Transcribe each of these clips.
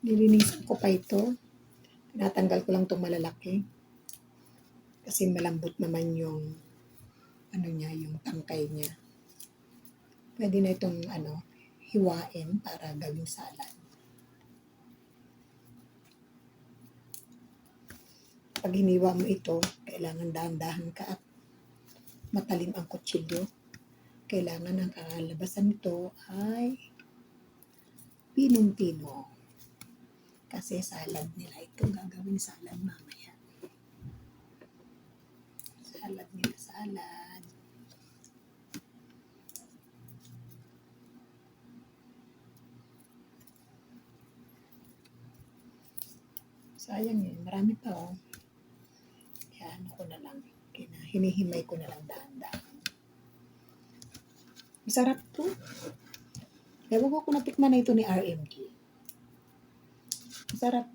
Nilinisan ko pa ito. Tinatanggal ko lang itong malalaki. Kasi malambot naman yung yung tangkay niya. Pwede na itong hiwain para gawing salad. Pag hiniwa mo ito, kailangan dahan-dahan ka at matalim ang kutsilyo. Kailangan ang kakalabasan nito ay pinong-pino. Kasi salad nila ito. Gagawin salad mamaya. Salad nila, salad. Sayang marami pa Kaya ko na lang. Hinihimay ko na lang dahan-dahan. Masarap to. Ewan ko kung natikman na ito ni RMG. Masarap.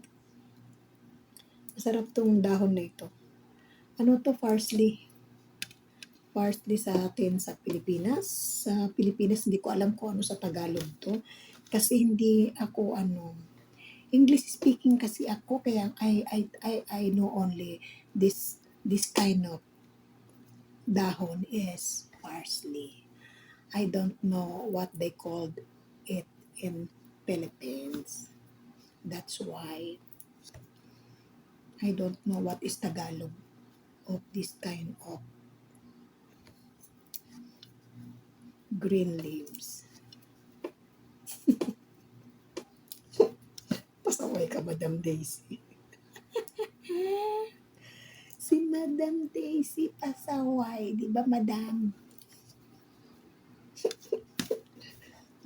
Masarap tong dahon na ito. Ano to? Parsley. Parsley sa atin sa Pilipinas. Sa Pilipinas, hindi ko alam kung ano sa Tagalog to. Kasi hindi ako English speaking kasi ako, kaya I know only this kind of dahon is parsley. I don't know what they called it in Philippines. That's why I don't know what is Tagalog of this kind of green leaves. Pasaway ka, Madam Daisy. Si Madam Daisy pasaway. Di ba, Madam?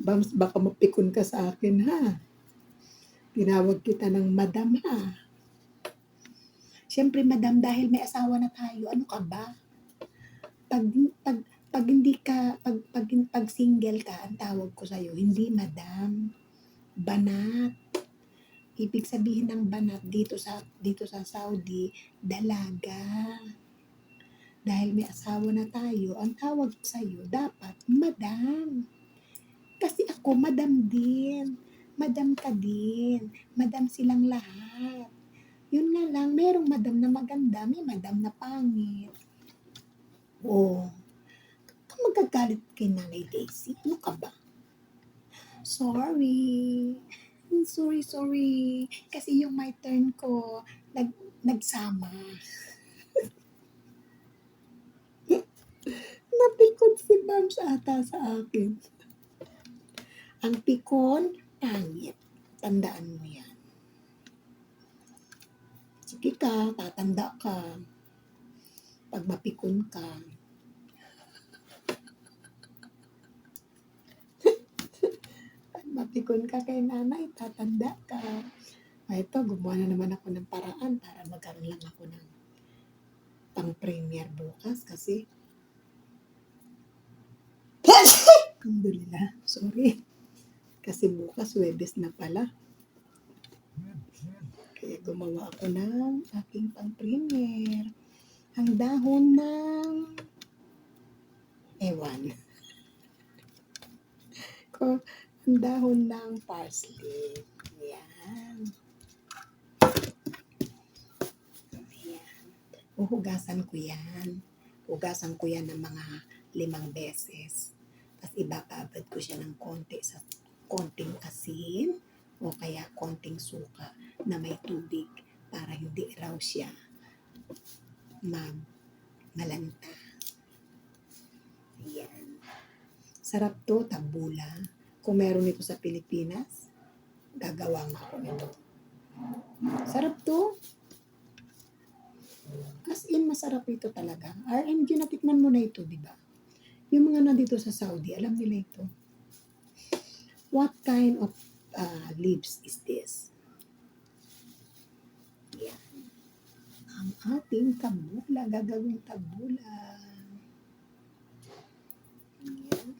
Bams, baka mapikon ka sa akin, ha? Tinawag kita ng Madam, ha? Siyempre, Madam, dahil may asawa na tayo, ano ka ba? Pag hindi ka, pag single ka, ang tawag ko sa'yo, hindi Madam. Banat. Ibig sabihin ng banat dito sa Saudi, dalaga. Dahil may asawa na tayo, ang tawag sa'yo dapat Madam. Kasi ako Madam din. Madam ka din. Madam silang lahat. Yun nga lang, merong Madam na maganda, may Madam na pangit. Kung magagalit kay Nanay Daisy, ano ka ba? Sorry. Kasi yung my turn ko, nagsama. Napikon si Bams ata sa akin. Ang pikon, pangit. Tandaan mo yan. Sige ka, tatanda ka. Pag mapikon ka. Pag mapikon ka kay nanay, tatanda ka. Ito, gumawa na naman ako ng paraan para magkaroon lang ako ng pang-premier bukas kasi alhamdulillah, sorry. Kasi bukas, Huwebes na pala. Kaya gumawa ako ng aking pang-premier. Ang dahon ng ewan. Ang dahon ng parsley. Yan. Uhugasan ko yan. Hugasan ko yan ng mga 5 beses. Tapos ibababad ko siya ng konting asin o kaya konting suka na may tubig para hindi raw siya malanta. Yan. Sarap to, tabula. Kung meron ito sa Pilipinas, gagawa nga ako nito. Sarap to. As in, masarap ito talaga. RMG, natikman mo na ito, di ba? Yung mga nandito sa Saudi, alam nila ito. What kind of leaves is this? Yan. Ang ating tabula, gagawing tabula. Yan.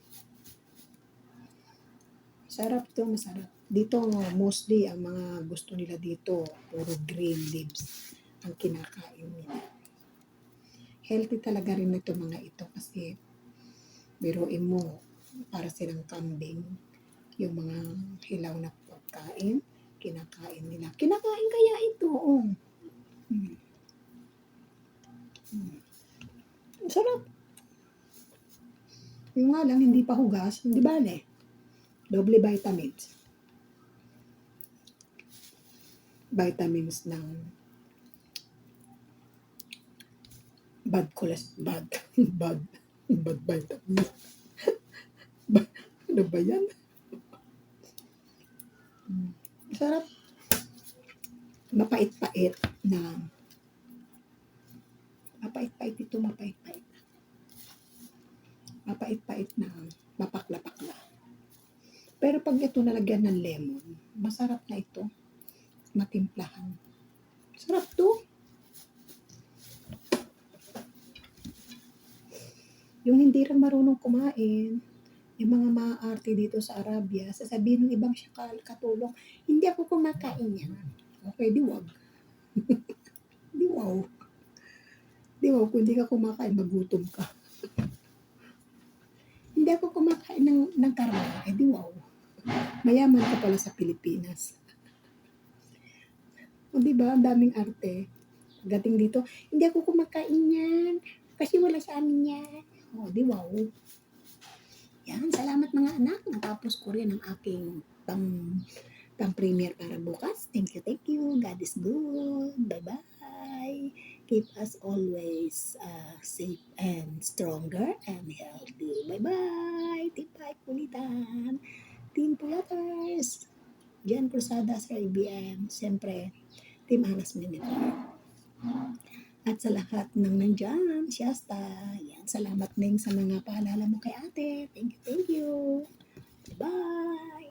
Sarap to, masarap. Dito, mostly, ang mga gusto nila dito, puro green leaves ang kinakain nila. Healthy talaga rin ito mga ito kasi biruin mo, para silang kambing, yung mga hilaw na pagkain, kinakain nila. Kinakain kaya ito, oh. Hmm. Sarap. Yung nga lang, hindi pa hugas, hindi bale. Doble vitamins. Vitamins ng bad cholesterol, bad vitamins. Ano ba yan? Sarap. Mapait-pait na mapait-pait ito, mapait-pait. Mapait-pait na mapakla-pakla. Pero pag ito nalagyan ng lemon, masarap na ito. Matimplahan. Sarap to. Yung hindi rin marunong kumain, yung mga maaarte dito sa Arabia, sasabihin ng ibang siya katulong, hindi ako kumakain yan. Okay, di wag. Di wow. Di wow, kung hindi ka kumakain, magutom ka. Hindi ako kumakain ng karne, di wow. Mayaman ka pala sa Pilipinas. O diba, ang daming arte. Pagdating dito, hindi ako kumakain yan. Kasi wala sa amin yan. O, di wow. Yan, salamat mga anak. Natapos ko rin ang aking pang-premiere para bukas. Thank you. God is good. Bye-bye. Keep us always safe and stronger and healthy. Bye-bye. Team Pike Kulitan. Team Puyaters. Jan Cruzada sa IBM. Siyempre, Team Anas Minitor. At sa lahat ng nandyan, Shasta, yan, salamat din sa mga paalala mo kay ate. Thank you. Bye!